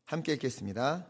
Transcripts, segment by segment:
함께 읽겠습니다.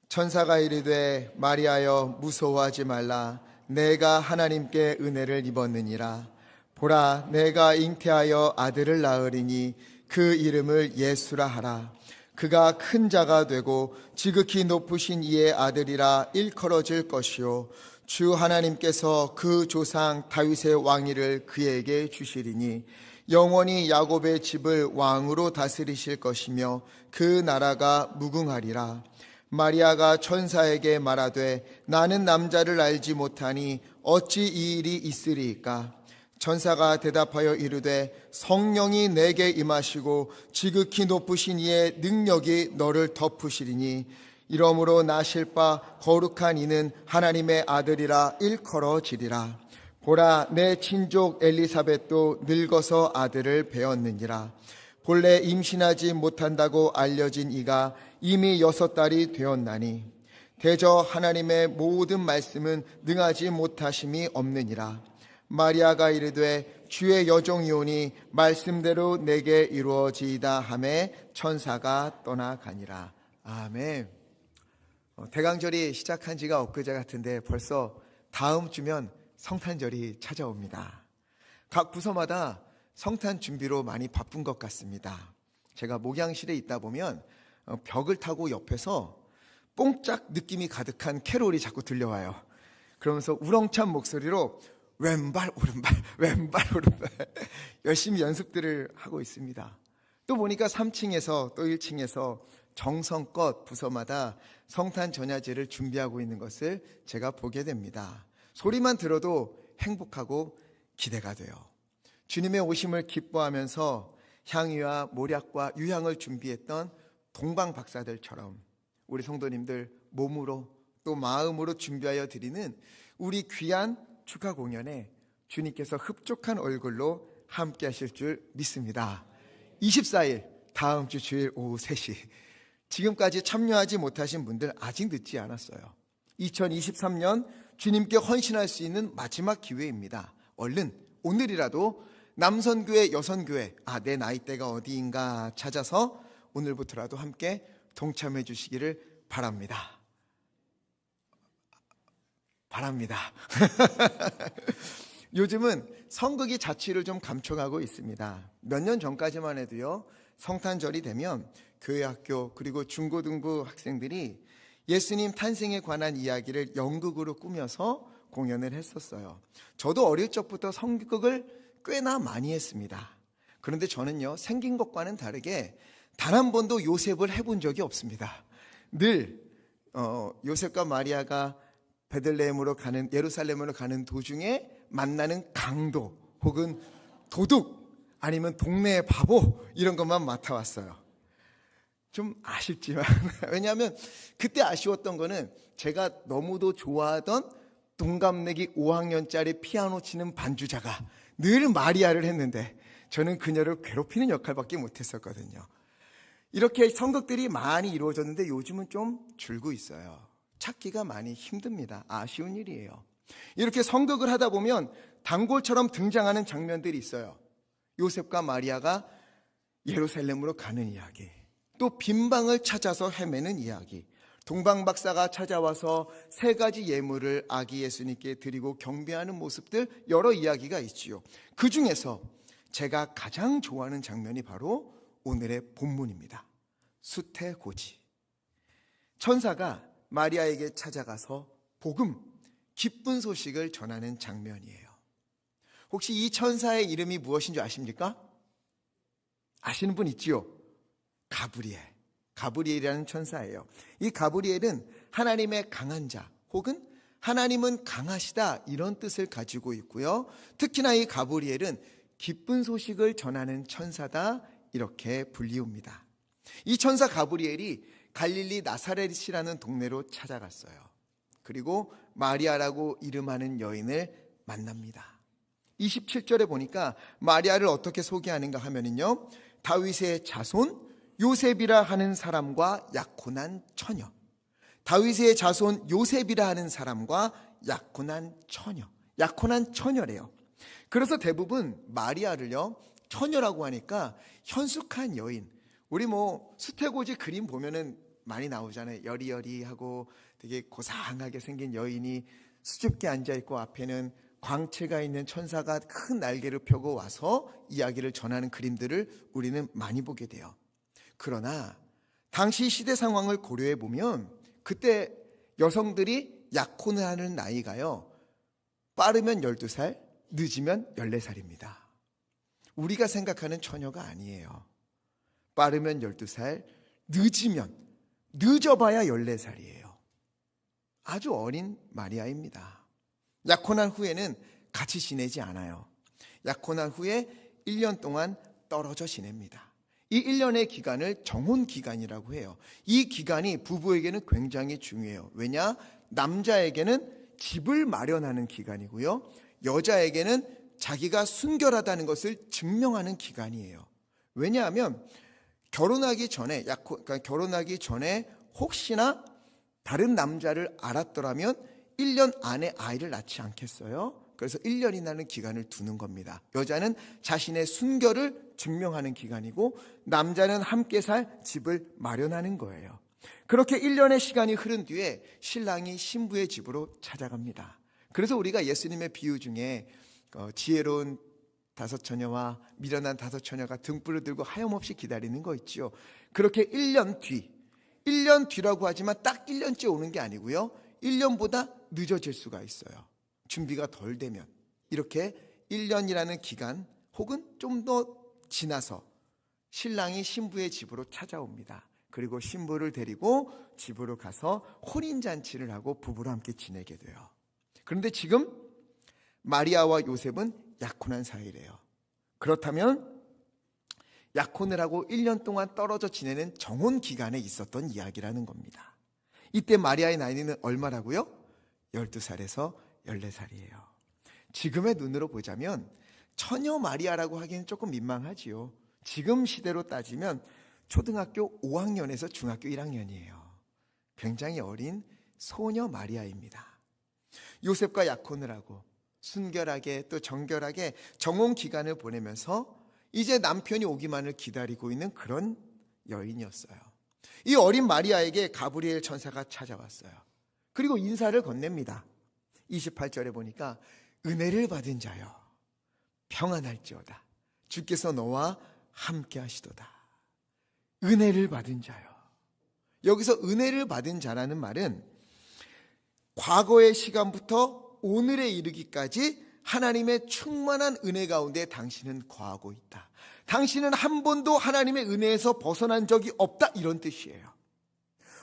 천사가 이르되 마리아여 무서워하지 말라. 내가 하나님께 은혜를 입었느니라. 보라, 내가 잉태하여 아들을 낳으리니 그 이름을 예수라 하라. 그가 큰 자가 되고 지극히 높으신 이의 아들이라 일컬어질 것이요 주 하나님께서 그 조상 다윗의 왕위를 그에게 주시리니 영원히 야곱의 집을 왕으로 다스리실 것이며 그 나라가 무궁하리라. 마리아가 천사에게 말하되 나는 남자를 알지 못하니 어찌 이 일이 있으리이까? 천사가 대답하여 이르되 성령이 내게 임하시고 지극히 높으신 이의 능력이 너를 덮으시리니 이러므로 나실 바 거룩한 이는 하나님의 아들이라 일컬어지리라. 보라, 내 친족 엘리사벳도 늙어서 아들을 배었느니라. 본래 임신하지 못한다고 알려진 이가 이미 6달이 되었나니 대저 하나님의 모든 말씀은 능하지 못하심이 없느니라. 마리아가 이르되 주의 여종이오니 말씀대로 내게 이루어지이다 하매 천사가 떠나가니라. 아멘. 대강절이 시작한 지가 엊그제 같은데 벌써 다음 주면 성탄절이 찾아옵니다. 각 부서마다 성탄 준비로 많이 바쁜 것 같습니다. 제가 목양실에 있다 보면 벽을 타고 옆에서 뽕짝 느낌이 가득한 캐롤이 자꾸 들려와요. 그러면서 우렁찬 목소리로 왼발 오른발 왼발 오른발 열심히 연습들을 하고 있습니다. 또 보니까 3층에서 또 1층에서 정성껏 부서마다 성탄 전야제를 준비하고 있는 것을 제가 보게 됩니다. 소리만 들어도 행복하고 기대가 돼요. 주님의 오심을 기뻐하면서 향유와 모략과 유향을 준비했던 동방 박사들처럼 우리 성도님들 몸으로 또 마음으로 준비하여 드리는 우리 귀한 축하 공연에 주님께서 흡족한 얼굴로 함께 하실 줄 믿습니다. 24일 다음 주 주일 오후 3시 지금까지 참여하지 못하신 분들 아직 늦지 않았어요. 2023년 주님께 헌신할 수 있는 마지막 기회입니다. 얼른 오늘이라도 남선교회 여선교회 내 나이대가 어디인가 찾아서 오늘부터라도 함께 동참해 주시기를 바랍니다. 요즘은 성극이 자취를 좀 감춰가고 있습니다. 몇 년 전까지만 해도요, 성탄절이 되면 교회 학교 그리고 중고등부 학생들이 예수님 탄생에 관한 이야기를 연극으로 꾸며서 공연을 했었어요. 저도 어릴 적부터 성극을 꽤나 많이 했습니다. 그런데 저는요, 생긴 것과는 다르게 단 한 번도 요셉을 해본 적이 없습니다. 늘 요셉과 마리아가 베들레헴으로 가는 예루살렘으로 가는 도중에 만나는 강도 혹은 도둑 아니면 동네의 바보 이런 것만 맡아왔어요. 좀 아쉽지만 왜냐하면 그때 아쉬웠던 거는 제가 너무도 좋아하던 동갑내기 5학년짜리 피아노 치는 반주자가 늘 마리아를 했는데 저는 그녀를 괴롭히는 역할밖에 못했었거든요. 이렇게 성극들이 많이 이루어졌는데 요즘은 좀 줄고 있어요. 찾기가 많이 힘듭니다. 아쉬운 일이에요. 이렇게 성극을 하다 보면 단골처럼 등장하는 장면들이 있어요. 요셉과 마리아가 예루살렘으로 가는 이야기, 또 빈방을 찾아서 헤매는 이야기, 동방박사가 찾아와서 3가지 예물을 아기 예수님께 드리고 경배하는 모습들 여러 이야기가 있지요. 그 중에서 제가 가장 좋아하는 장면이 바로 오늘의 본문입니다. 수태고지. 천사가 마리아에게 찾아가서 복음, 기쁜 소식을 전하는 장면이에요. 혹시 이 천사의 이름이 무엇인 줄 아십니까? 아시는 분 있지요? 가브리엘이라는 천사예요. 이 가브리엘은 하나님의 강한 자 혹은 하나님은 강하시다 이런 뜻을 가지고 있고요. 특히나 이 가브리엘은 기쁜 소식을 전하는 천사다 이렇게 불리웁니다. 이 천사 가브리엘이 갈릴리 나사렛이라는 동네로 찾아갔어요. 그리고 마리아라고 이름하는 여인을 만납니다. 27절에 보니까 마리아를 어떻게 소개하는가 하면은요, 다윗의 자손 요셉이라 하는 사람과 약혼한 처녀. 다윗의 자손 요셉이라 하는 사람과 약혼한 처녀래요. 그래서 대부분 마리아를요, 처녀라고 하니까 현숙한 여인. 우리 수태고지 그림 보면은 많이 나오잖아요. 여리여리하고 되게 고상하게 생긴 여인이 수줍게 앉아있고 앞에는 광채가 있는 천사가 큰 날개를 펴고 와서 이야기를 전하는 그림들을 우리는 많이 보게 돼요. 그러나 당시 시대 상황을 고려해 보면 그때 여성들이 약혼을 하는 나이가요, 빠르면 12살, 늦으면 14살입니다. 우리가 생각하는 처녀가 아니에요. 빠르면 12살, 늦어봐야 14살이에요. 아주 어린 마리아입니다. 약혼한 후에는 같이 지내지 않아요. 약혼한 후에 1년 동안 떨어져 지냅니다. 이 1년의 기간을 정혼 기간이라고 해요. 이 기간이 부부에게는 굉장히 중요해요. 왜냐? 남자에게는 집을 마련하는 기간이고요, 여자에게는 자기가 순결하다는 것을 증명하는 기간이에요. 왜냐하면 결혼하기 전에 혹시나 다른 남자를 알았더라면 1년 안에 아이를 낳지 않겠어요? 그래서 1년이라는 기간을 두는 겁니다. 여자는 자신의 순결을 증명하는 기간이고 남자는 함께 살 집을 마련하는 거예요. 그렇게 1년의 시간이 흐른 뒤에 신랑이 신부의 집으로 찾아갑니다. 그래서 우리가 예수님의 비유 중에 지혜로운 5처녀와 미련한 5처녀가 등불을 들고 하염없이 기다리는 거 있죠. 그렇게 1년 뒤라고 하지만 딱 1년째 오는 게 아니고요, 1년보다 늦어질 수가 있어요. 준비가 덜 되면. 이렇게 1년이라는 기간 혹은 좀 더 지나서 신랑이 신부의 집으로 찾아옵니다. 그리고 신부를 데리고 집으로 가서 혼인잔치를 하고 부부로 함께 지내게 돼요. 그런데 지금 마리아와 요셉은 약혼한 사이래요. 그렇다면 약혼을 하고 1년 동안 떨어져 지내는 정혼 기간에 있었던 이야기라는 겁니다. 이때 마리아의 나이는 얼마라고요? 12살에서 14살이에요. 지금의 눈으로 보자면 처녀 마리아라고 하기는 조금 민망하지요. 지금 시대로 따지면 초등학교 5학년에서 중학교 1학년이에요. 굉장히 어린 소녀 마리아입니다. 요셉과 약혼을 하고 순결하게 또 정결하게 정혼 기간을 보내면서 이제 남편이 오기만을 기다리고 있는 그런 여인이었어요. 이 어린 마리아에게 가브리엘 천사가 찾아왔어요. 그리고 인사를 건넵니다. 28절에 보니까 은혜를 받은 자여 평안할지어다. 주께서 너와 함께 하시도다. 은혜를 받은 자요. 여기서 은혜를 받은 자라는 말은 과거의 시간부터 오늘에 이르기까지 하나님의 충만한 은혜 가운데 당신은 거하고 있다. 당신은 한 번도 하나님의 은혜에서 벗어난 적이 없다, 이런 뜻이에요.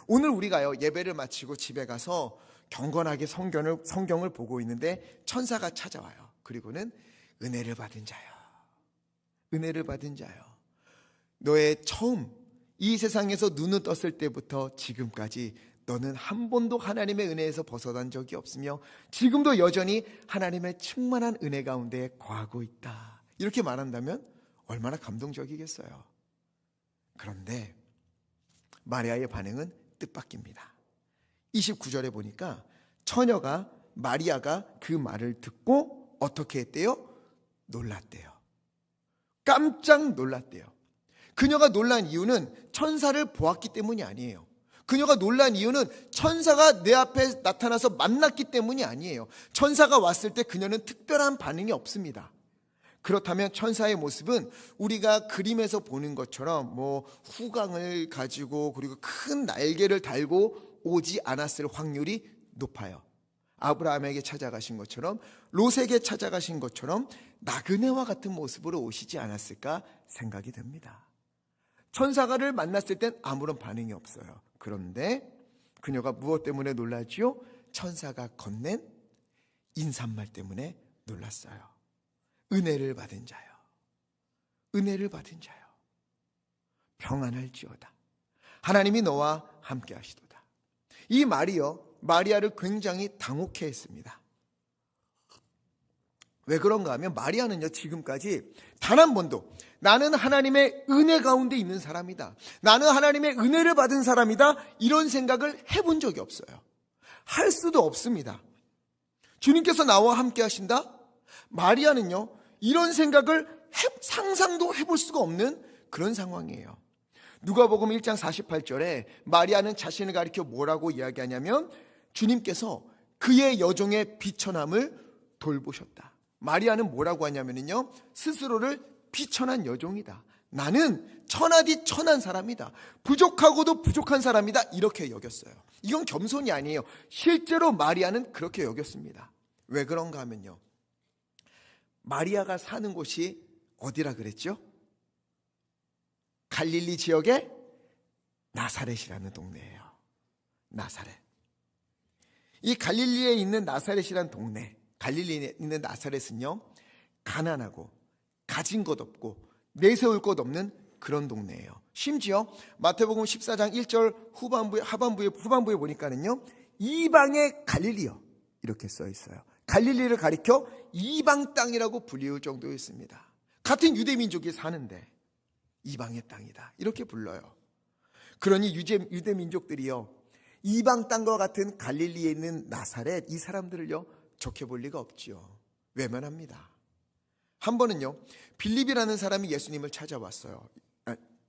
오늘 우리가요, 예배를 마치고 집에 가서 경건하게 성경을 보고 있는데 천사가 찾아와요. 그리고는 은혜를 받은 자요, 은혜를 받은 자요, 너의 처음 이 세상에서 눈을 떴을 때부터 지금까지 너는 한 번도 하나님의 은혜에서 벗어난 적이 없으며 지금도 여전히 하나님의 충만한 은혜 가운데 거하고 있다. 이렇게 말한다면 얼마나 감동적이겠어요. 그런데 마리아의 반응은 뜻밖입니다. 29절에 보니까 처녀가 마리아가 그 말을 듣고 어떻게 했대요? 놀랐대요. 깜짝 놀랐대요. 그녀가 놀란 이유는 천사를 보았기 때문이 아니에요. 그녀가 놀란 이유는 천사가 내 앞에 나타나서 만났기 때문이 아니에요. 천사가 왔을 때 그녀는 특별한 반응이 없습니다. 그렇다면 천사의 모습은 우리가 그림에서 보는 것처럼 후광을 가지고 그리고 큰 날개를 달고 오지 않았을 확률이 높아요. 아브라함에게 찾아가신 것처럼, 롯에게 찾아가신 것처럼 나그네와 같은 모습으로 오시지 않았을까 생각이 듭니다. 천사가를 만났을 땐 아무런 반응이 없어요. 그런데 그녀가 무엇 때문에 놀라지요? 천사가 건넨 인사말 때문에 놀랐어요. 은혜를 받은 자요, 은혜를 받은 자요, 평안할지어다. 하나님이 너와 함께 하시도다. 이 말이요, 마리아를 굉장히 당혹해 했습니다. 왜 그런가 하면 마리아는요, 지금까지 단 한 번도 나는 하나님의 은혜 가운데 있는 사람이다, 나는 하나님의 은혜를 받은 사람이다, 이런 생각을 해본 적이 없어요. 할 수도 없습니다. 주님께서 나와 함께 하신다? 마리아는요, 이런 생각을 상상도 해볼 수가 없는 그런 상황이에요. 누가복음 1장 48절에 마리아는 자신을 가리켜 뭐라고 이야기하냐면 주님께서 그의 여종의 비천함을 돌보셨다. 마리아는 뭐라고 하냐면요, 스스로를 비천한 여종이다. 나는 천하디 천한 사람이다. 부족하고도 부족한 사람이다. 이렇게 여겼어요. 이건 겸손이 아니에요. 실제로 마리아는 그렇게 여겼습니다. 왜 그런가 하면요, 마리아가 사는 곳이 어디라 그랬죠? 갈릴리 지역의 나사렛이라는 동네예요. 나사렛. 이 갈릴리에 있는 나사렛이라는 동네, 갈릴리에 있는 나사렛은요, 가난하고 가진 것 없고 내세울 것 없는 그런 동네예요. 심지어 마태복음 14장 1절 후반부에 보니까는요, 이방의 갈릴리요 이렇게 써 있어요. 갈릴리를 가리켜 이방 땅이라고 불리울 정도였습니다. 같은 유대 민족이 사는데 이방의 땅이다 이렇게 불러요. 그러니 유대 민족들이요, 이방 땅과 같은 갈릴리에 있는 나사렛, 이 사람들을요 좋게 볼 리가 없지요. 외면합니다. 한 번은요, 빌립이라는 사람이 예수님을 찾아왔어요.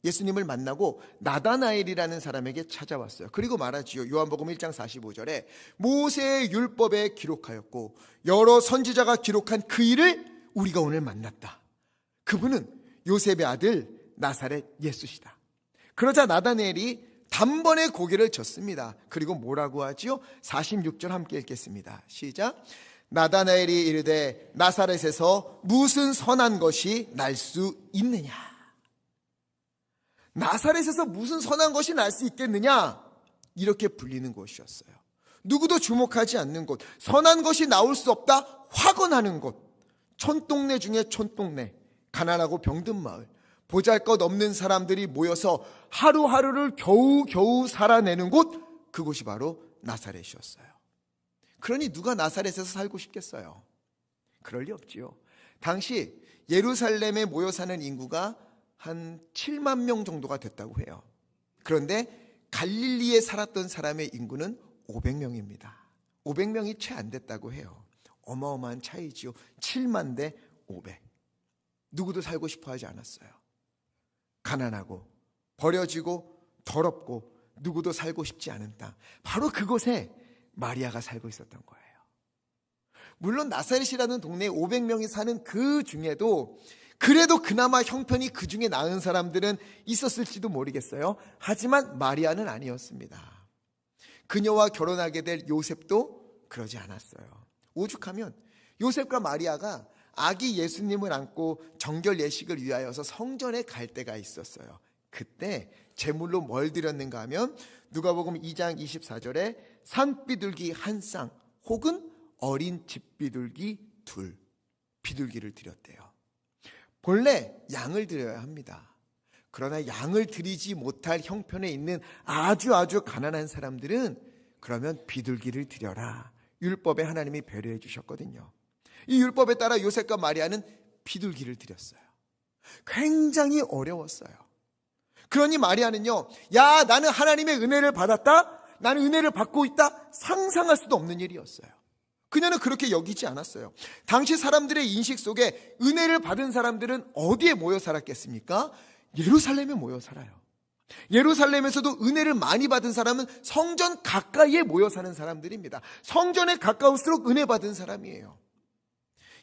예수님을 만나고 나다나엘이라는 사람에게 찾아왔어요. 그리고 말하지요. 요한복음 1장 45절에 모세의 율법에 기록하였고 여러 선지자가 기록한 그 일을 우리가 오늘 만났다. 그분은 요셉의 아들 나사렛 예수시다. 그러자 나다나엘이 단번에 고개를 젓습니다. 그리고 뭐라고 하지요? 46절 함께 읽겠습니다. 시작. 나다나엘이 이르되 나사렛에서 무슨 선한 것이 날 수 있느냐? 나사렛에서 무슨 선한 것이 날 수 있겠느냐? 이렇게 불리는 곳이었어요. 누구도 주목하지 않는 곳, 선한 것이 나올 수 없다 확언하는 곳, 촌동네 중에 촌동네, 가난하고 병든 마을, 보잘것없는 사람들이 모여서 하루하루를 겨우겨우 살아내는 곳, 그곳이 바로 나사렛이었어요. 그러니 누가 나사렛에서 살고 싶겠어요? 그럴 리 없지요. 당시 예루살렘에 모여 사는 인구가 한 7만 명 정도가 됐다고 해요. 그런데 갈릴리에 살았던 사람의 인구는 500명입니다. 500명이 채 안 됐다고 해요. 어마어마한 차이지요. 7만 대 500. 누구도 살고 싶어 하지 않았어요. 가난하고 버려지고 더럽고 누구도 살고 싶지 않은 땅, 바로 그곳에 마리아가 살고 있었던 거예요. 물론 나사렛이라는 동네에 500명이 사는 그 중에도 그래도 그나마 형편이 그 중에 나은 사람들은 있었을지도 모르겠어요. 하지만 마리아는 아니었습니다. 그녀와 결혼하게 될 요셉도 그러지 않았어요. 오죽하면 요셉과 마리아가 아기 예수님을 안고 정결 예식을 위하여서 성전에 갈 때가 있었어요. 그때 제물로 뭘 드렸는가 하면 누가복음 2장 24절에 산비둘기 한 쌍 혹은 어린 집비둘기 둘, 비둘기를 드렸대요. 본래 양을 드려야 합니다. 그러나 양을 드리지 못할 형편에 있는 아주 가난한 사람들은 그러면 비둘기를 드려라. 율법에 하나님이 배려해 주셨거든요. 이 율법에 따라 요셉과 마리아는 비둘기를 드렸어요. 굉장히 어려웠어요. 그러니 마리아는요, 야, 나는 하나님의 은혜를 받았다, 나는 은혜를 받고 있다, 상상할 수도 없는 일이었어요. 그녀는 그렇게 여기지 않았어요. 당시 사람들의 인식 속에 은혜를 받은 사람들은 어디에 모여 살았겠습니까? 예루살렘에 모여 살아요. 예루살렘에서도 은혜를 많이 받은 사람은 성전 가까이에 모여 사는 사람들입니다. 성전에 가까울수록 은혜 받은 사람이에요.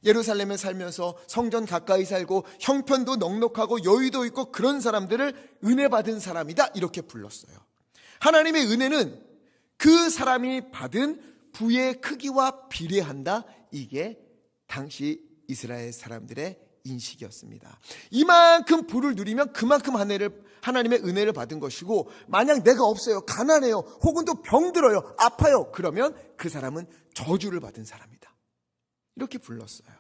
예루살렘에 살면서 성전 가까이 살고 형편도 넉넉하고 여유도 있고 그런 사람들을 은혜 받은 사람이다 이렇게 불렀어요. 하나님의 은혜는 그 사람이 받은 부의 크기와 비례한다. 이게 당시 이스라엘 사람들의 인식이었습니다. 이만큼 부를 누리면 그만큼 하나님의 은혜를 받은 것이고, 만약 내가 없어요, 가난해요, 혹은 또 병들어요, 아파요, 그러면 그 사람은 저주를 받은 사람이다. 이렇게 불렀어요.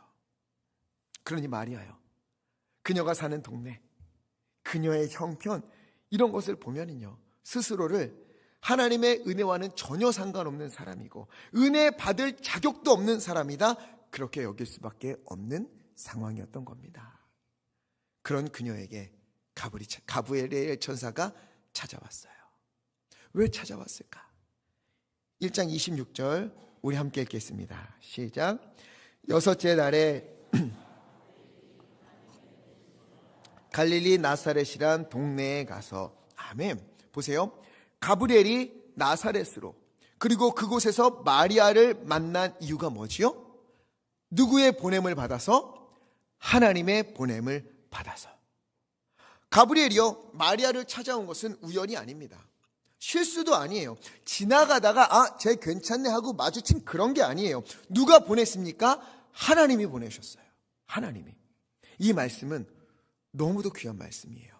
그러니 마리아요, 그녀가 사는 동네, 그녀의 형편, 이런 것을 보면은요, 스스로를 하나님의 은혜와는 전혀 상관없는 사람이고 은혜 받을 자격도 없는 사람이다, 그렇게 여길 수밖에 없는 상황이었던 겁니다. 그런 그녀에게 가브리엘 천사가 찾아왔어요. 왜 찾아왔을까? 1장 26절 우리 함께 읽겠습니다. 시작. 여섯째 날에 갈릴리 나사렛이란 동네에 가서, 다음에 보세요. 가브리엘이 나사렛으로, 그리고 그곳에서 마리아를 만난 이유가 뭐지요? 누구의 보냄을 받아서? 하나님의 보냄을 받아서. 가브리엘이요, 마리아를 찾아온 것은 우연이 아닙니다. 실수도 아니에요. 지나가다가 쟤 괜찮네 하고 마주친 그런 게 아니에요. 누가 보냈습니까? 하나님이 보내셨어요. 하나님이. 이 말씀은 너무도 귀한 말씀이에요.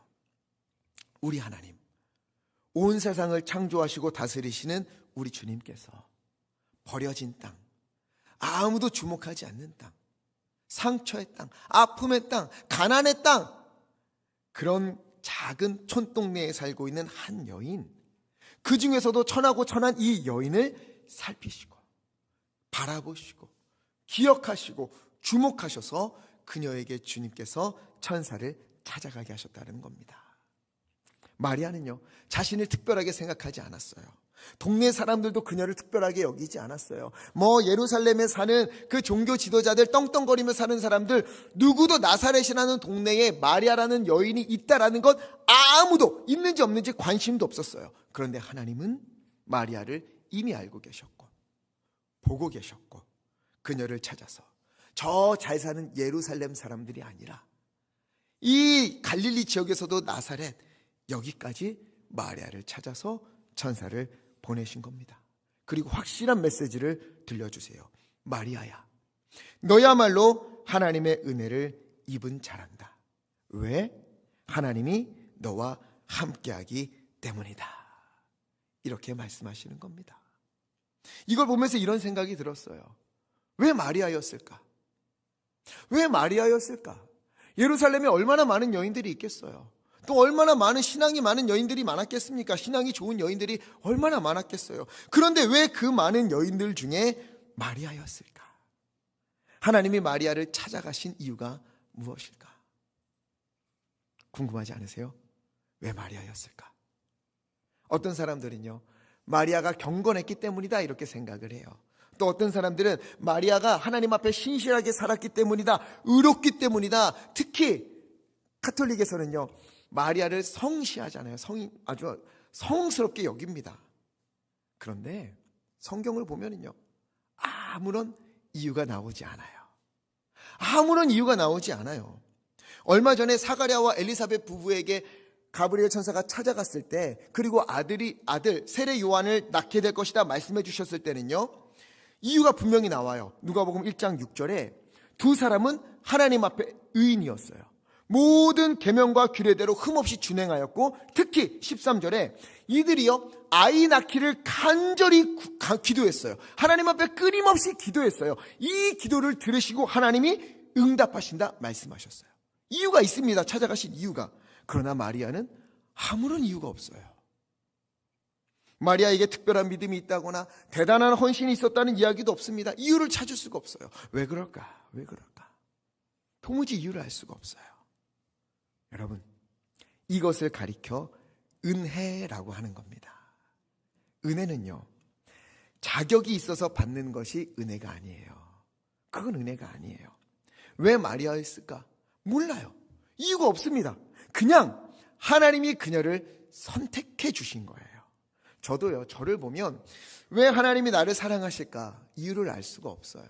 우리 하나님, 온 세상을 창조하시고 다스리시는 우리 주님께서 버려진 땅, 아무도 주목하지 않는 땅, 상처의 땅, 아픔의 땅, 가난의 땅, 그런 작은 촌동네에 살고 있는 한 여인, 그 중에서도 천하고 천한 이 여인을 살피시고 바라보시고 기억하시고 주목하셔서 그녀에게 주님께서 천사를 찾아가게 하셨다는 겁니다. 마리아는요, 자신을 특별하게 생각하지 않았어요. 동네 사람들도 그녀를 특별하게 여기지 않았어요. 예루살렘에 사는 그 종교 지도자들, 떵떵거리며 사는 사람들, 누구도 나사렛이라는 동네에 마리아라는 여인이 있다라는 것 아무도 있는지 없는지 관심도 없었어요. 그런데 하나님은 마리아를 이미 알고 계셨고 보고 계셨고 그녀를 찾아서 저 잘 사는 예루살렘 사람들이 아니라 이 갈릴리 지역에서도 나사렛, 여기까지 마리아를 찾아서 천사를 보내신 겁니다. 그리고 확실한 메시지를 들려주세요. 마리아야, 너야말로 하나님의 은혜를 입은 자란다. 왜? 하나님이 너와 함께하기 때문이다. 이렇게 말씀하시는 겁니다. 이걸 보면서 이런 생각이 들었어요. 왜 마리아였을까? 왜 마리아였을까? 예루살렘에 얼마나 많은 여인들이 있겠어요. 또 얼마나 많은 신앙이 많은 여인들이 많았겠습니까? 신앙이 좋은 여인들이 얼마나 많았겠어요. 그런데 왜 그 많은 여인들 중에 마리아였을까? 하나님이 마리아를 찾아가신 이유가 무엇일까? 궁금하지 않으세요? 왜 마리아였을까? 어떤 사람들은요, 마리아가 경건했기 때문이다 이렇게 생각을 해요. 또 어떤 사람들은 마리아가 하나님 앞에 신실하게 살았기 때문이다, 의롭기 때문이다. 특히 가톨릭에서는요, 마리아를 성시하잖아요. 아주 성스럽게 여깁니다. 그런데 성경을 보면은요, 아무런 이유가 나오지 않아요. 아무런 이유가 나오지 않아요. 얼마 전에 사가랴와 엘리사벳 부부에게 가브리엘 천사가 찾아갔을 때, 그리고 아들 세례 요한을 낳게 될 것이다 말씀해 주셨을 때는요, 이유가 분명히 나와요. 누가복음 1장 6절에 두 사람은 하나님 앞에 의인이었어요. 모든 계명과 규례대로 흠없이 준행하였고, 특히 13절에 이들이요, 아이 낳기를 간절히 기도했어요. 하나님 앞에 끊임없이 기도했어요. 이 기도를 들으시고 하나님이 응답하신다 말씀하셨어요. 이유가 있습니다. 찾아가신 이유가. 그러나 마리아는 아무런 이유가 없어요. 마리아에게 특별한 믿음이 있다거나 대단한 헌신이 있었다는 이야기도 없습니다. 이유를 찾을 수가 없어요. 왜 그럴까? 왜 그럴까? 도무지 이유를 알 수가 없어요. 여러분, 이것을 가리켜 은혜라고 하는 겁니다. 은혜는요, 자격이 있어서 받는 것이 은혜가 아니에요. 그건 은혜가 아니에요. 왜 마리아였을까? 몰라요. 이유가 없습니다. 그냥 하나님이 그녀를 선택해 주신 거예요. 저도요, 저를 보면 왜 하나님이 나를 사랑하실까? 이유를 알 수가 없어요.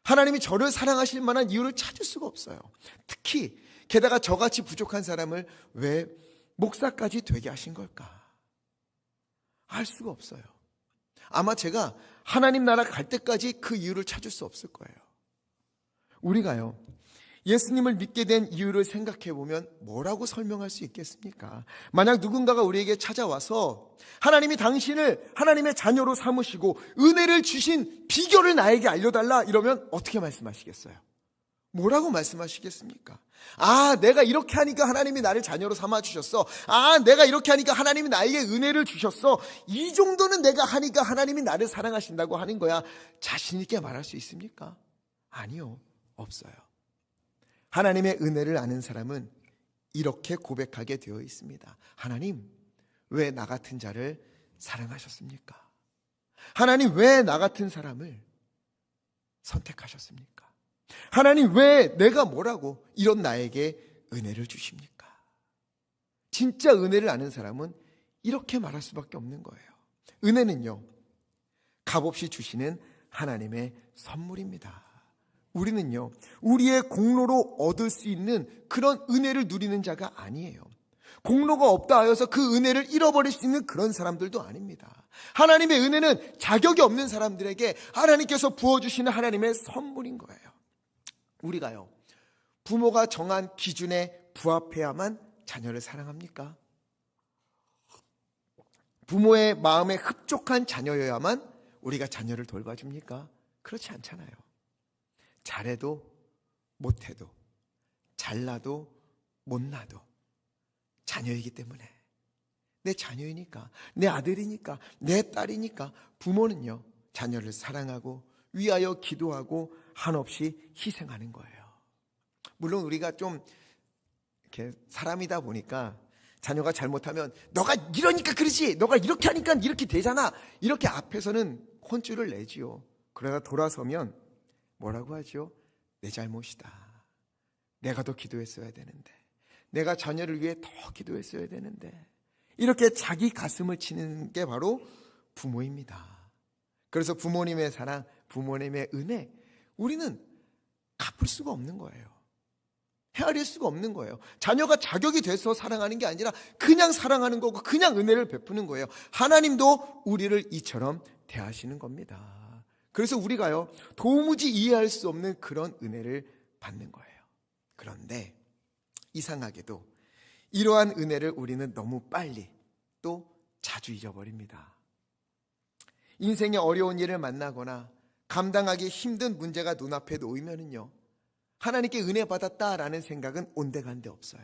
하나님이 저를 사랑하실 만한 이유를 찾을 수가 없어요. 특히 게다가 저같이 부족한 사람을 왜 목사까지 되게 하신 걸까? 알 수가 없어요. 아마 제가 하나님 나라 갈 때까지 그 이유를 찾을 수 없을 거예요. 우리가요, 예수님을 믿게 된 이유를 생각해 보면 뭐라고 설명할 수 있겠습니까? 만약 누군가가 우리에게 찾아와서 하나님이 당신을 하나님의 자녀로 삼으시고 은혜를 주신 비결을 나에게 알려달라 이러면 어떻게 말씀하시겠어요? 뭐라고 말씀하시겠습니까? 내가 이렇게 하니까 하나님이 나를 자녀로 삼아주셨어. 내가 이렇게 하니까 하나님이 나에게 은혜를 주셨어. 이 정도는 내가 하니까 하나님이 나를 사랑하신다고 하는 거야. 자신 있게 말할 수 있습니까? 아니요, 없어요. 하나님의 은혜를 아는 사람은 이렇게 고백하게 되어 있습니다. 하나님, 왜 나 같은 자를 사랑하셨습니까? 하나님, 왜 나 같은 사람을 선택하셨습니까? 하나님, 왜 내가 뭐라고 이런 나에게 은혜를 주십니까? 진짜 은혜를 아는 사람은 이렇게 말할 수밖에 없는 거예요. 은혜는요, 값없이 주시는 하나님의 선물입니다. 우리는요, 우리의 공로로 얻을 수 있는 그런 은혜를 누리는 자가 아니에요. 공로가 없다 하여서 그 은혜를 잃어버릴 수 있는 그런 사람들도 아닙니다. 하나님의 은혜는 자격이 없는 사람들에게 하나님께서 부어주시는 하나님의 선물인 거예요. 우리가요, 부모가 정한 기준에 부합해야만 자녀를 사랑합니까? 부모의 마음에 흡족한 자녀여야만 우리가 자녀를 돌봐줍니까? 그렇지 않잖아요. 잘해도 못해도, 잘나도 못나도 자녀이기 때문에, 내 자녀이니까, 내 아들이니까, 내 딸이니까 부모는요, 자녀를 사랑하고 위하여 기도하고 한없이 희생하는 거예요. 물론 우리가 좀 이렇게 사람이다 보니까 자녀가 잘못하면 너가 이러니까 그러지, 너가 이렇게 하니까 이렇게 되잖아, 이렇게 앞에서는 혼쭐을 내지요. 그러다 돌아서면 뭐라고 하죠? 내 잘못이다. 내가 더 기도했어야 되는데, 내가 자녀를 위해 더 기도했어야 되는데, 이렇게 자기 가슴을 치는 게 바로 부모입니다. 그래서 부모님의 사랑, 부모님의 은혜, 우리는 갚을 수가 없는 거예요. 헤아릴 수가 없는 거예요. 자녀가 자격이 돼서 사랑하는 게 아니라 그냥 사랑하는 거고 그냥 은혜를 베푸는 거예요. 하나님도 우리를 이처럼 대하시는 겁니다. 그래서 우리가요, 도무지 이해할 수 없는 그런 은혜를 받는 거예요. 그런데 이상하게도 이러한 은혜를 우리는 너무 빨리 또 자주 잊어버립니다. 인생의 어려운 일을 만나거나 감당하기 힘든 문제가 눈앞에 놓이면은요, 하나님께 은혜 받았다라는 생각은 온데간데 없어요.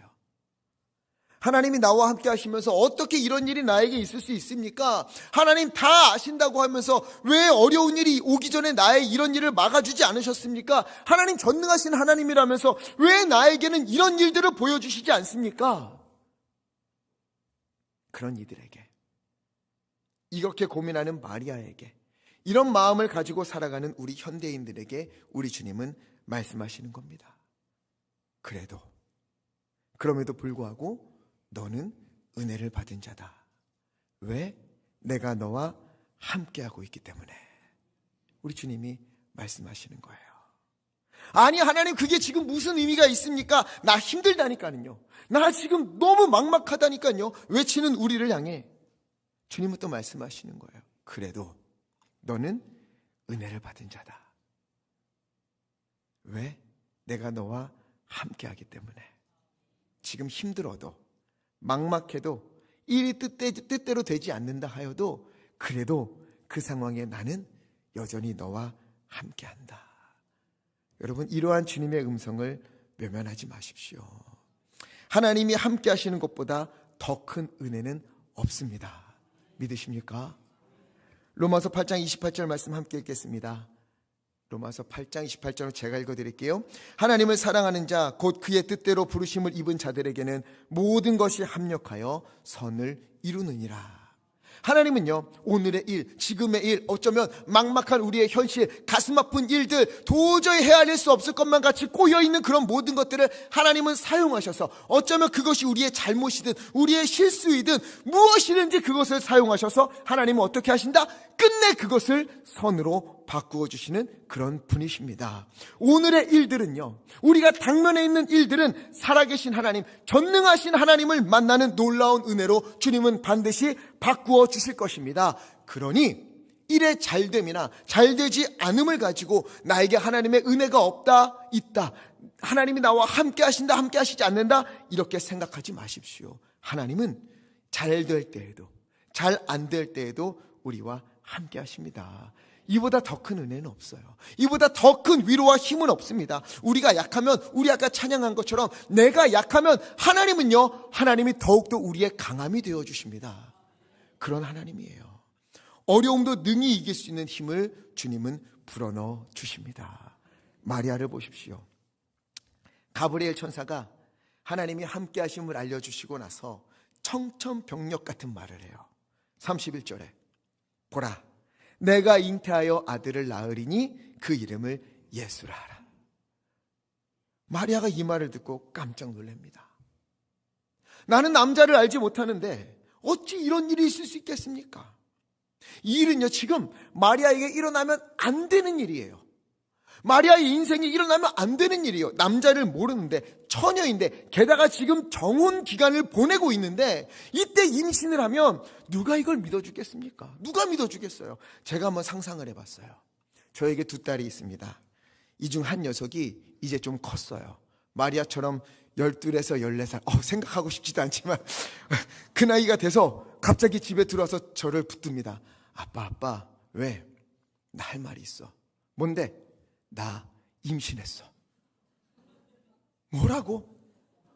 하나님이 나와 함께 하시면서 어떻게 이런 일이 나에게 있을 수 있습니까? 하나님 다 아신다고 하면서 왜 어려운 일이 오기 전에 나의 이런 일을 막아주지 않으셨습니까? 하나님 전능하신 하나님이라면서 왜 나에게는 이런 일들을 보여주시지 않습니까? 그런 이들에게, 이렇게 고민하는 마리아에게, 이런 마음을 가지고 살아가는 우리 현대인들에게 우리 주님은 말씀하시는 겁니다. 그럼에도 불구하고 너는 은혜를 받은 자다. 왜? 내가 너와 함께하고 있기 때문에. 우리 주님이 말씀하시는 거예요. 아니 하나님, 그게 지금 무슨 의미가 있습니까? 나 힘들다니까요. 나 지금 너무 막막하다니까요. 외치는 우리를 향해 주님은 또 말씀하시는 거예요. 그래도 너는 은혜를 받은 자다. 왜? 내가 너와 함께하기 때문에. 지금 힘들어도, 막막해도, 일이 뜻대로 되지 않는다 하여도 그래도 그 상황에 나는 여전히 너와 함께한다. 여러분, 이러한 주님의 음성을 외면하지 마십시오. 하나님이 함께하시는 것보다 더 큰 은혜는 없습니다. 믿으십니까? 로마서 8장 28절 말씀 함께 읽겠습니다. 로마서 8장 28절을 제가 읽어드릴게요. 하나님을 사랑하는 자, 곧 그의 뜻대로 부르심을 입은 자들에게는 모든 것이 합력하여 선을 이루느니라. 하나님은요, 오늘의 일, 지금의 일, 어쩌면 막막한 우리의 현실, 가슴 아픈 일들, 도저히 헤아릴 수 없을 것만 같이 꼬여있는 그런 모든 것들을 하나님은 사용하셔서, 어쩌면 그것이 우리의 잘못이든 우리의 실수이든 무엇이든지 그것을 사용하셔서 하나님은 어떻게 하신다? 끝내 그것을 선으로 바꾸어 주시는 그런 분이십니다. 오늘의 일들은요, 우리가 당면에 있는 일들은 살아계신 하나님, 전능하신 하나님을 만나는 놀라운 은혜로 주님은 반드시 바꾸어 주실 것입니다. 그러니 일의 잘됨이나 잘되지 않음을 가지고 나에게 하나님의 은혜가 없다, 있다, 하나님이 나와 함께 하신다, 함께 하시지 않는다, 이렇게 생각하지 마십시오. 하나님은 잘 될 때에도 잘 안 될 때에도 우리와 함께 하십니다. 이보다 더 큰 은혜는 없어요. 이보다 더 큰 위로와 힘은 없습니다. 우리가 약하면, 우리 아까 찬양한 것처럼 내가 약하면 하나님은요, 하나님이 더욱더 우리의 강함이 되어주십니다. 그런 하나님이에요. 어려움도 능히 이길 수 있는 힘을 주님은 불어넣어 주십니다. 마리아를 보십시오. 가브리엘 천사가 하나님이 함께 하심을 알려주시고 나서 청천벽력 같은 말을 해요. 31절에 보라, 내가 잉태하여 아들을 낳으리니 그 이름을 예수라 하라. 마리아가 이 말을 듣고 깜짝 놀랍니다. 나는 남자를 알지 못하는데 어찌 이런 일이 있을 수 있겠습니까? 이 일은요, 지금 마리아에게 일어나면 안 되는 일이에요. 마리아의 인생에 일어나면 안 되는 일이에요. 남자를 모르는데, 처녀인데, 게다가 지금 정혼 기간을 보내고 있는데, 이때 임신을 하면 누가 이걸 믿어주겠습니까? 누가 믿어주겠어요? 제가 한번 상상을 해봤어요. 저에게 두 딸이 있습니다. 이 중 한 녀석이 이제 좀 컸어요. 마리아처럼 12에서 14살, 생각하고 싶지도 않지만 그 나이가 돼서 갑자기 집에 들어와서 저를 붙듭니다. 아빠, 왜? 나 할 말이 있어. 뭔데? 나 임신했어. 뭐라고?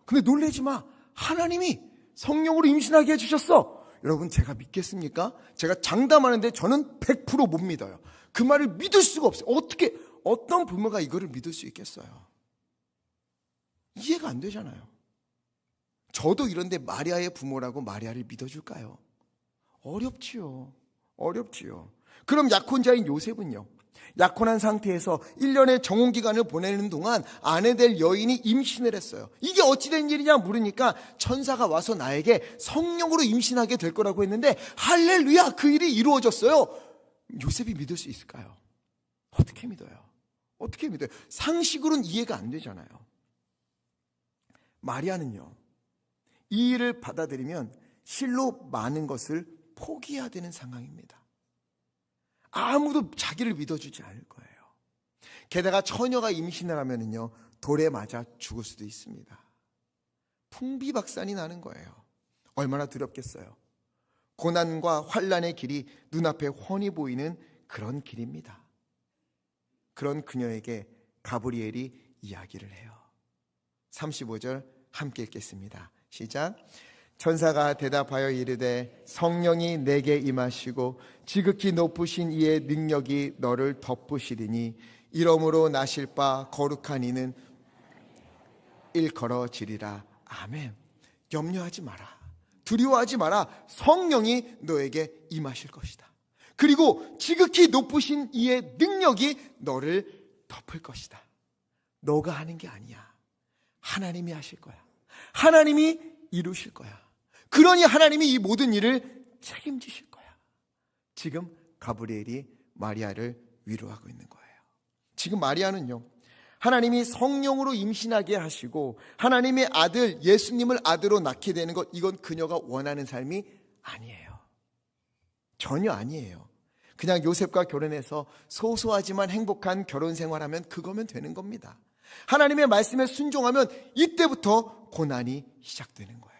근데 놀라지 마. 하나님이 성령으로 임신하게 해주셨어. 여러분, 제가 믿겠습니까? 제가 장담하는데 저는 100% 못 믿어요. 그 말을 믿을 수가 없어요. 어떤 부모가 이거를 믿을 수 있겠어요? 이해가 안 되잖아요. 저도 이런데 마리아의 부모라고 마리아를 믿어줄까요? 어렵지요. 그럼 약혼자인 요셉은요, 약혼한 상태에서 1년의 정혼기간을 보내는 동안 아내 될 여인이 임신을 했어요. 이게 어찌된 일이냐 물으니까 천사가 와서 나에게 성령으로 임신하게 될 거라고 했는데, 할렐루야, 그 일이 이루어졌어요. 요셉이 믿을 수 있을까요? 어떻게 믿어요? 상식으로는 이해가 안 되잖아요. 마리아는요, 이 일을 받아들이면 실로 많은 것을 포기해야 되는 상황입니다. 아무도 자기를 믿어주지 않을 거예요. 게다가 처녀가 임신을 하면은요, 돌에 맞아 죽을 수도 있습니다. 풍비박산이 나는 거예요. 얼마나 두렵겠어요. 고난과 환난의 길이 눈앞에 훤히 보이는 그런 길입니다. 그런 그녀에게 가브리엘이 이야기를 해요. 35절 함께 읽겠습니다. 시작. 천사가 대답하여 이르되 성령이 내게 임하시고 지극히 높으신 이의 능력이 너를 덮으시리니 이러므로 나실 바 거룩한 이는 일컬어지리라. 아멘. 염려하지 마라. 두려워하지 마라. 성령이 너에게 임하실 것이다. 그리고 지극히 높으신 이의 능력이 너를 덮을 것이다. 너가 하는 게 아니야. 하나님이 하실 거야. 하나님이 이루실 거야. 그러니 하나님이 이 모든 일을 책임지실 거야. 지금 가브리엘이 마리아를 위로하고 있는 거예요. 지금 마리아는요, 하나님이 성령으로 임신하게 하시고 하나님의 아들 예수님을 아들로 낳게 되는 것, 이건 그녀가 원하는 삶이 아니에요. 전혀 아니에요. 그냥 요셉과 결혼해서 소소하지만 행복한 결혼 생활하면 그거면 되는 겁니다. 하나님의 말씀에 순종하면 이때부터 고난이 시작되는 거예요.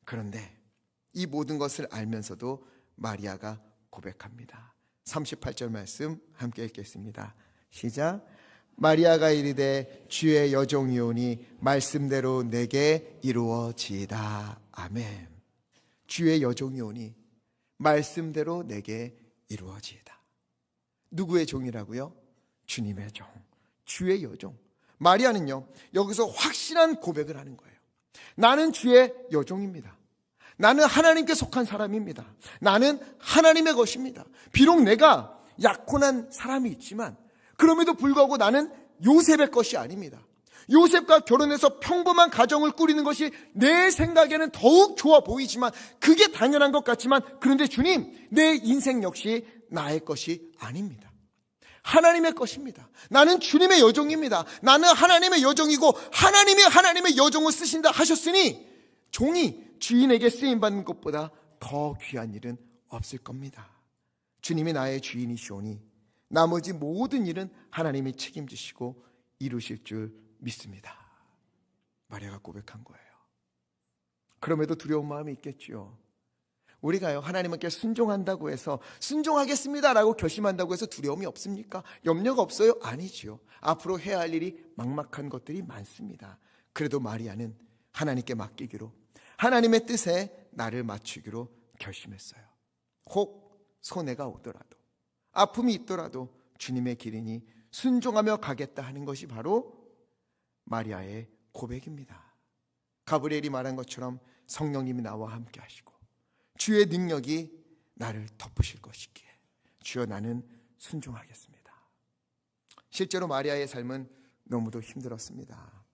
그런데 이 모든 것을 알면서도 마리아가 고백합니다. 38절 말씀 함께 읽겠습니다. 시작. 마리아가 이르되 주의 여종이오니 말씀대로 내게 이루어지이다. 아멘. 주의 여종이오니 말씀대로 내게 이루어지이다. 누구의 종이라고요? 주님의 종, 주의 여종. 마리아는요, 여기서 확실한 고백을 하는 거예요. 나는 주의 여종입니다. 나는 하나님께 속한 사람입니다. 나는 하나님의 것입니다. 비록 내가 약혼한 사람이 있지만 그럼에도 불구하고 나는 요셉의 것이 아닙니다. 요셉과 결혼해서 평범한 가정을 꾸리는 것이 내 생각에는 더욱 좋아 보이지만, 그게 당연한 것 같지만, 그런데 주님, 내 인생 역시 나의 것이 아닙니다. 하나님의 것입니다. 나는 주님의 여종입니다. 나는 하나님의 여종이고 하나님이 하나님의 여종을 쓰신다 하셨으니 종이 주인에게 쓰임받는 것보다 더 귀한 일은 없을 겁니다. 주님이 나의 주인이시오니 나머지 모든 일은 하나님이 책임지시고 이루실 줄 믿습니다. 마리아가 고백한 거예요. 그럼에도 두려운 마음이 있겠지요. 우리가요, 하나님께 순종한다고 해서 순종하겠습니다라고 결심한다고 해서 두려움이 없습니까? 염려가 없어요? 아니지요. 앞으로 해야 할 일이 막막한 것들이 많습니다. 그래도 마리아는 하나님께 맡기기로, 하나님의 뜻에 나를 맞추기로 결심했어요. 혹 손해가 오더라도, 아픔이 있더라도 주님의 길이니 순종하며 가겠다 하는 것이 바로 마리아의 고백입니다. 가브리엘이 말한 것처럼 성령님이 나와 함께 하시고 주의 능력이 나를 덮으실 것이기에 주여 나는 순종하겠습니다. 실제로 마리아의 삶은 너무도 힘들었습니다.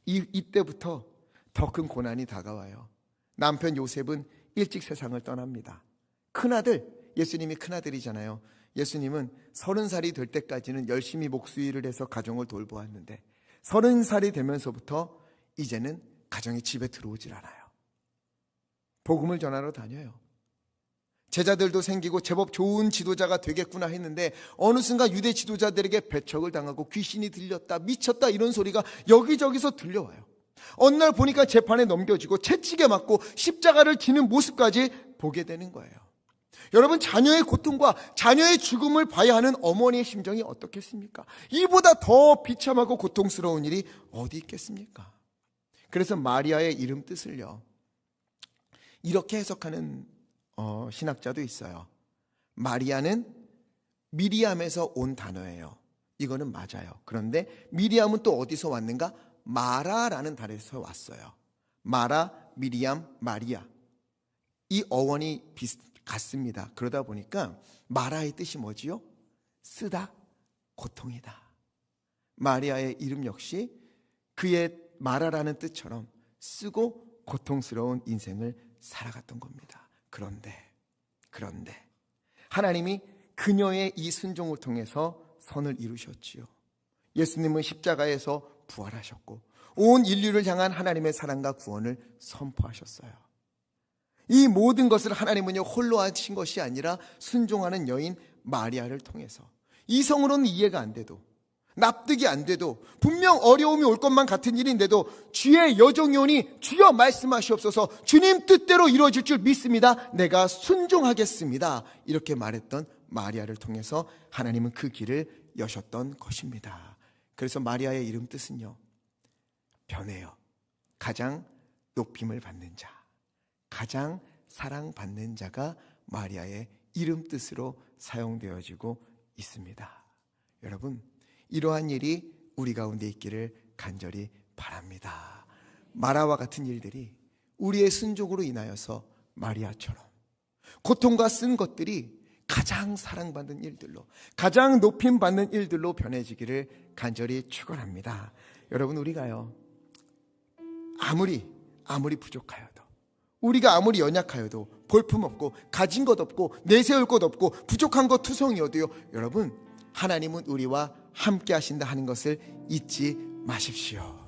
이때부터 더 큰 고난이 다가와요. 남편 요셉은 일찍 세상을 떠납니다. 큰아들, 예수님이 큰아들이잖아요. 예수님은 30살이 될 때까지는 열심히 목수일을 해서 가정을 돌보았는데 30살이 되면서부터 이제는 가정이 집에 들어오질 않아요. 복음을 전하러 다녀요. 제자들도 생기고 제법 좋은 지도자가 되겠구나 했는데 어느 순간 유대 지도자들에게 배척을 당하고 귀신이 들렸다, 미쳤다 이런 소리가 여기저기서 들려와요. 어느 날 보니까 재판에 넘겨지고 채찍에 맞고 십자가를 지는 모습까지 보게 되는 거예요. 여러분, 자녀의 고통과 자녀의 죽음을 봐야 하는 어머니의 심정이 어떻겠습니까? 이보다 더 비참하고 고통스러운 일이 어디 있겠습니까? 그래서 마리아의 이름 뜻을요, 이렇게 해석하는 신학자도 있어요. 마리아는 미리암에서 온 단어예요. 이거는 맞아요. 그런데 미리암은 또 어디서 왔는가? 마라라는 단어에서 왔어요. 마라, 미리암, 마리아. 이 어원이 같습니다. 그러다 보니까 마라의 뜻이 뭐지요? 쓰다, 고통이다. 마리아의 이름 역시 그의 마라라는 뜻처럼 쓰고 고통스러운 인생을 살아갔던 겁니다. 그런데 하나님이 그녀의 이 순종을 통해서 선을 이루셨지요. 예수님은 십자가에서 부활하셨고 온 인류를 향한 하나님의 사랑과 구원을 선포하셨어요. 이 모든 것을 하나님은요 홀로 하신 것이 아니라 순종하는 여인 마리아를 통해서, 이성으로는 이해가 안 돼도, 납득이 안 돼도, 분명 어려움이 올 것만 같은 일인데도 주의 여종이오니 주여 말씀하시옵소서, 주님 뜻대로 이루어질 줄 믿습니다, 내가 순종하겠습니다, 이렇게 말했던 마리아를 통해서 하나님은 그 길을 여셨던 것입니다. 그래서 마리아의 이름 뜻은요, 변해요. 가장 높임을 받는 자, 가장 사랑받는 자가 마리아의 이름 뜻으로 사용되어지고 있습니다. 여러분, 이러한 일이 우리 가운데 있기를 간절히 바랍니다. 마라와 같은 일들이 우리의 순종으로 인하여서 마리아처럼 고통과 쓴 것들이 가장 사랑받는 일들로, 가장 높임받는 일들로 변해지기를 간절히 축원합니다. 여러분, 우리가요 아무리 부족하여도, 우리가 아무리 연약하여도, 볼품없고 가진 것 없고 내세울 것 없고 부족한 것 투성이어도요, 여러분, 하나님은 우리와 함께 하신다 하는 것을 잊지 마십시오.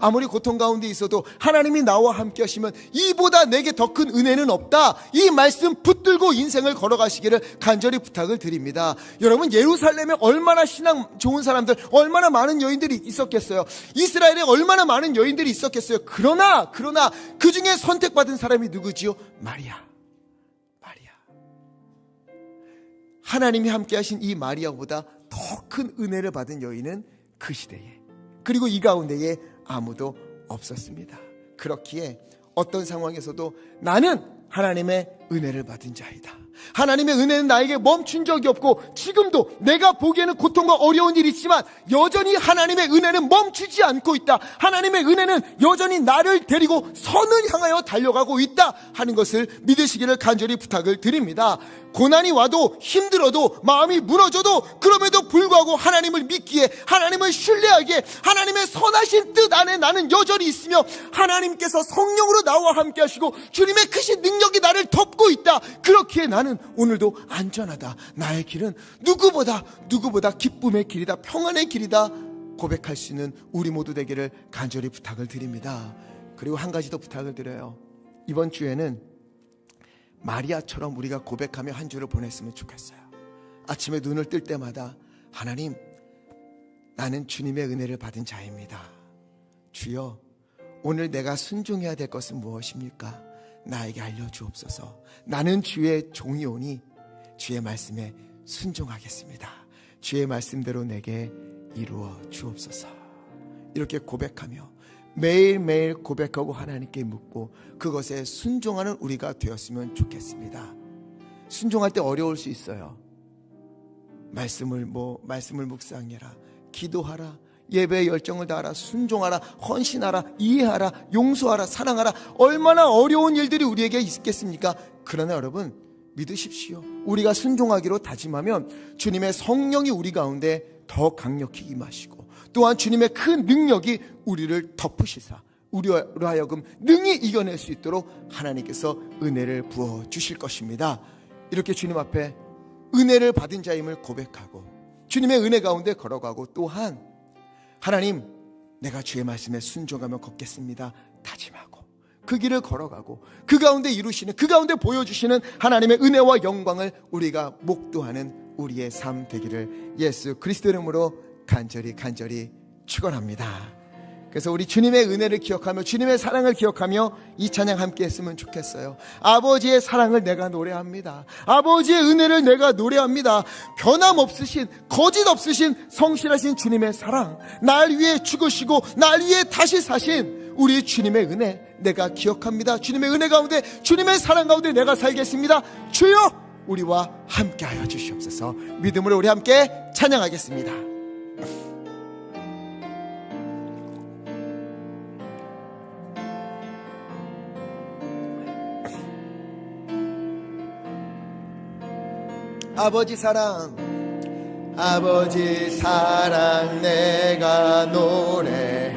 아무리 고통 가운데 있어도 하나님이 나와 함께 하시면 이보다 내게 더 큰 은혜는 없다, 이 말씀 붙들고 인생을 걸어가시기를 간절히 부탁을 드립니다. 여러분, 예루살렘에 얼마나 신앙 좋은 사람들, 얼마나 많은 여인들이 있었겠어요. 이스라엘에 얼마나 많은 여인들이 있었겠어요. 그러나 그 중에 선택받은 사람이 누구지요? 마리아. 하나님이 함께 하신 이 마리아보다 더 큰 은혜를 받은 여인은 그 시대에, 그리고 이 가운데에 아무도 없었습니다. 그렇기에 어떤 상황에서도 나는 하나님의 은혜를 받은 자이다, 하나님의 은혜는 나에게 멈춘 적이 없고 지금도 내가 보기에는 고통과 어려운 일이 있지만 여전히 하나님의 은혜는 멈추지 않고 있다, 하나님의 은혜는 여전히 나를 데리고 선을 향하여 달려가고 있다 하는 것을 믿으시기를 간절히 부탁을 드립니다. 고난이 와도, 힘들어도, 마음이 무너져도, 그럼에도 불구하고 하나님을 믿기에, 하나님을 신뢰하기에, 하나님의 선하신 뜻 안에 나는 여전히 있으며 하나님께서 성령으로 나와 함께 하시고 주님의 크신 능력이 나를 덮고 있다, 그렇기에 나는 오늘도 안전하다, 나의 길은 누구보다 기쁨의 길이다, 평안의 길이다 고백할 수 있는 우리 모두 되기를 간절히 부탁을 드립니다. 그리고 한 가지 더 부탁을 드려요. 이번 주에는 마리아처럼 우리가 고백하며 한 주를 보냈으면 좋겠어요. 아침에 눈을 뜰 때마다 하나님, 나는 주님의 은혜를 받은 자입니다. 주여, 오늘 내가 순종해야 될 것은 무엇입니까? 나에게 알려주옵소서. 나는 주의 종이오니 주의 말씀에 순종하겠습니다. 주의 말씀대로 내게 이루어 주옵소서. 이렇게 고백하며 매일매일 고백하고 하나님께 묻고 그것에 순종하는 우리가 되었으면 좋겠습니다. 순종할 때 어려울 수 있어요. 말씀을 묵상해라, 기도하라, 예배의 열정을 다하라, 순종하라, 헌신하라, 이해하라, 용서하라, 사랑하라, 얼마나 어려운 일들이 우리에게 있겠습니까? 그러나 여러분, 믿으십시오. 우리가 순종하기로 다짐하면 주님의 성령이 우리 가운데 더 강력히 임하시고 또한 주님의 큰 능력이 우리를 덮으시사 우리로 하여금 능히 이겨낼 수 있도록 하나님께서 은혜를 부어주실 것입니다. 이렇게 주님 앞에 은혜를 받은 자임을 고백하고 주님의 은혜 가운데 걸어가고, 또한 하나님, 내가 주의 말씀에 순종하며 걷겠습니다 다짐하고 그 길을 걸어가고 그 가운데 이루시는, 그 가운데 보여주시는 하나님의 은혜와 영광을 우리가 목도하는 우리의 삶 되기를 예수 그리스도 이름으로 간절히 축원합니다. 그래서 우리 주님의 은혜를 기억하며 주님의 사랑을 기억하며 이 찬양 함께 했으면 좋겠어요. 아버지의 사랑을 내가 노래합니다. 아버지의 은혜를 내가 노래합니다. 변함없으신, 거짓 없으신 성실하신 주님의 사랑, 날 위해 죽으시고 날 위해 다시 사신 우리 주님의 은혜 내가 기억합니다. 주님의 은혜 가운데, 주님의 사랑 가운데 내가 살겠습니다. 주여 우리와 함께하여 주시옵소서. 믿음으로 우리 함께 찬양하겠습니다. 아버지 사랑, 아버지 사랑 내가 노래해.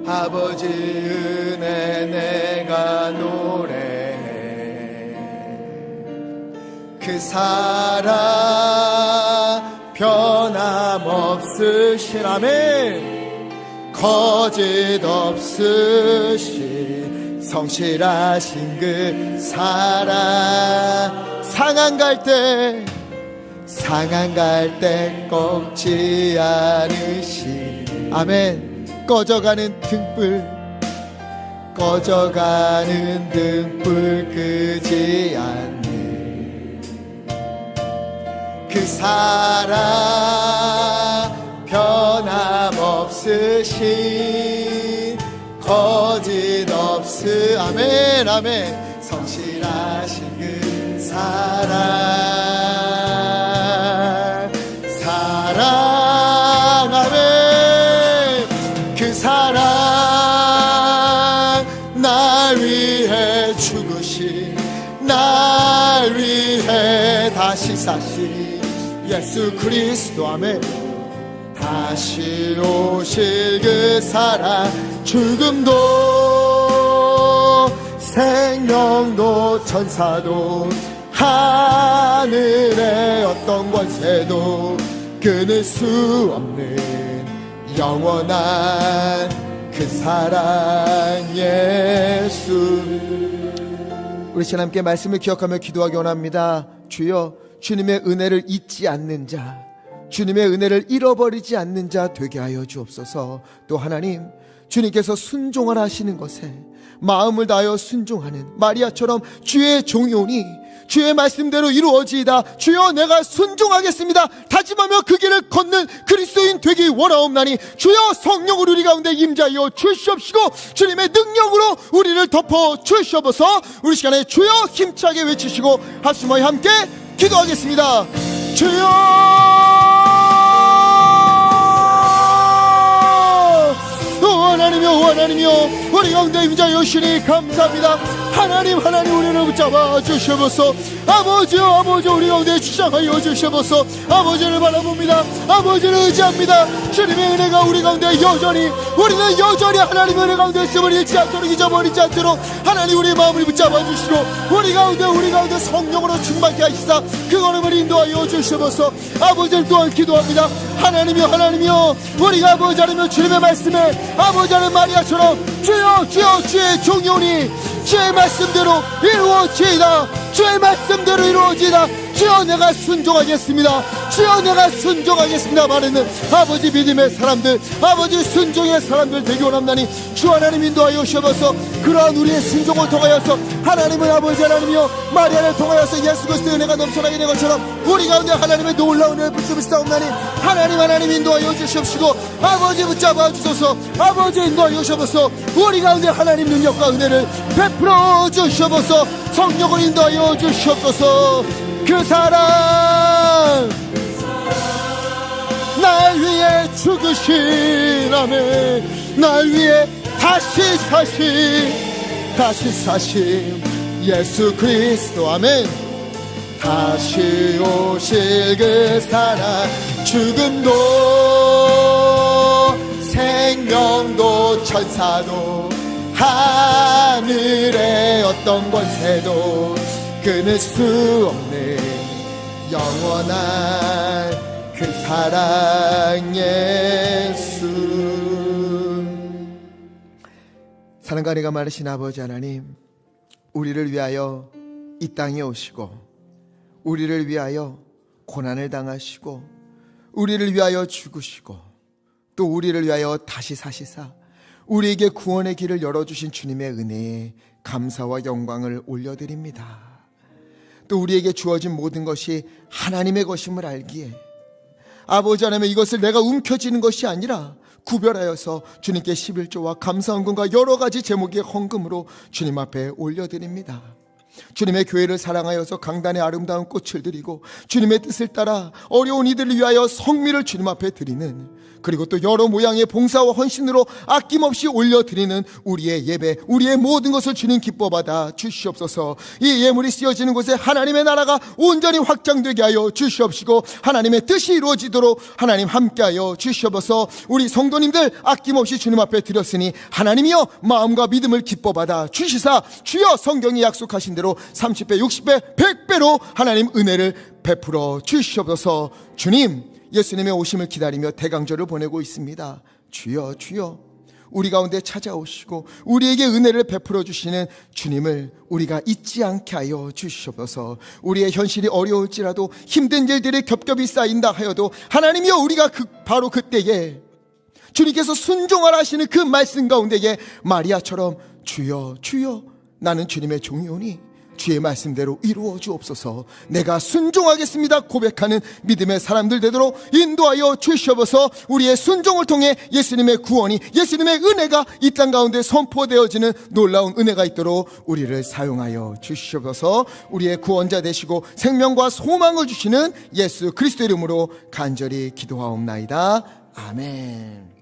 아버지 은혜 내가 노래해. 그 사랑 변함없으신, 아멘, 거짓 없으신 성실하신 그 사랑, 상한 갈 때 꺾지 않으신, 아멘, 꺼져가는 등불 끄지 않는 그 사랑 변함없으신, 거짓 없으, 아멘, 아멘, 성실하신 그 사랑, 아멘, 그 사랑, 날 위해 죽으신, 날 위해 다시 사신 예수 그리스도, 아멘, 다시 오실 그 사랑, 죽음도 생명도 천사도 하늘의 어떤 권세도 끊을 수 없는 영원한 그 사랑 예수. 우리 하나님께 말씀을 기억하며 기도하기 원합니다. 주여, 주님의 은혜를 잊지 않는 자, 주님의 은혜를 잃어버리지 않는 자 되게 하여 주옵소서. 또 하나님, 주님께서 순종을 하시는 것에 마음을 다하여 순종하는 마리아처럼 주의 종이오니 주의 말씀대로 이루어지이다. 주여, 내가 순종하겠습니다 다짐하며 그 길을 걷는 그리스도인 되기 원하옵나니 주여, 성령을 우리 가운데 임자하여 주시옵시고 주님의 능력으로 우리를 덮어 주시옵소서. 우리 시간에 주여 힘차게 외치시고 합심하여 함께 기도하겠습니다. 주여, 하나님이여, 우리 가운데 임자여 주시니 감사합니다. 하나님 우리를 붙잡아 주시옵소서. 아버지여, 우리 가운데 주장하여 주시옵소서. 아버지를 바라봅니다. 아버지를 의지합니다. 주님의 은혜가 우리 가운데 여전히, 우리는 여전히 하나님의 은혜 가운데 있음을 잃지 않도록, 잊어버리지 않도록 하나님 우리의 마음을 붙잡아 주시고 우리 가운데 성령으로 충만케 하시사 그 걸음을 인도하여 주시옵소서. 아버지를 또한 기도합니다. 하나님이여, 우리가 아버지 하나님의 주님의 말씀에 아버지 하나님 마리아처럼 주여 주의 종이오니 주의 말씀대로 이루어지이다. 주의 말씀대로 이루어지이다. 주여, 내가 순종하겠습니다. 주여, 내가 순종하겠습니다 말하는 아버지 믿음의 사람들, 아버지 순종의 사람들 되기 원합나니 주 하나님 인도하여 주셔서 그러한 우리의 순종을 통하여서 하나님은 아버지 하나님이여 마리아를 통하여서 예수 그리스도의 은혜가 넘쳐나게 된 것처럼 우리 가운데 하나님의 놀라운 은혜를 붙잡으시옵나니 하나님 인도하여 주시옵시고 아버지 붙잡아 주소서. 아버지 인도하여 주셔서 우리 가운데 하나님 능력과 은혜를 베풀어 주시옵소서. 성령을 인도하여 주시옵소서. 그 사랑, 날 위해 죽으신, 아멘, 날 위해 다시 사신 예수 그리스도, 아멘, 다시 오실 그 사랑, 죽음도 생명도 천사도 하늘의 어떤 권세도 끊을 수 없는 영원한 그 사랑 예수. 사랑과 은혜가 많으신 아버지 하나님, 우리를 위하여 이 땅에 오시고 우리를 위하여 고난을 당하시고 우리를 위하여 죽으시고 또 우리를 위하여 다시 사시사 우리에게 구원의 길을 열어주신 주님의 은혜에 감사와 영광을 올려드립니다. 또 우리에게 주어진 모든 것이 하나님의 것임을 알기에 아버지 하나님, 이것을 내가 움켜쥐는 것이 아니라 구별하여서 주님께 11조와 감사헌금과 여러 가지 제목의 헌금으로 주님 앞에 올려드립니다. 주님의 교회를 사랑하여서 강단에 아름다운 꽃을 드리고 주님의 뜻을 따라 어려운 이들을 위하여 성미를 주님 앞에 드리는, 그리고 또 여러 모양의 봉사와 헌신으로 아낌없이 올려드리는 우리의 예배, 우리의 모든 것을 주님 기뻐받아 주시옵소서. 이 예물이 쓰여지는 곳에 하나님의 나라가 온전히 확장되게 하여 주시옵시고 하나님의 뜻이 이루어지도록 하나님 함께하여 주시옵소서. 우리 성도님들 아낌없이 주님 앞에 드렸으니 하나님이여 마음과 믿음을 기뻐받아 주시사 주여 성경이 약속하신 대로 30배, 60배, 100배로 하나님 은혜를 베풀어 주시옵소서. 주님, 예수님의 오심을 기다리며 대강절을 보내고 있습니다. 주여 주여, 우리 가운데 찾아오시고 우리에게 은혜를 베풀어 주시는 주님을 우리가 잊지 않게 하여 주시옵소서. 우리의 현실이 어려울지라도 힘든 일들이 겹겹이 쌓인다 하여도 하나님이여, 우리가 바로 그때에 주님께서 순종하라 하시는 그 말씀 가운데에 마리아처럼 주여 주여, 나는 주님의 종이오니 주의 말씀대로 이루어 주옵소서. 내가 순종하겠습니다 고백하는 믿음의 사람들 되도록 인도하여 주시옵소서. 우리의 순종을 통해 예수님의 구원이, 예수님의 은혜가 이 땅 가운데 선포되어지는 놀라운 은혜가 있도록 우리를 사용하여 주시옵소서. 우리의 구원자 되시고 생명과 소망을 주시는 예수 그리스도 이름으로 간절히 기도하옵나이다. 아멘.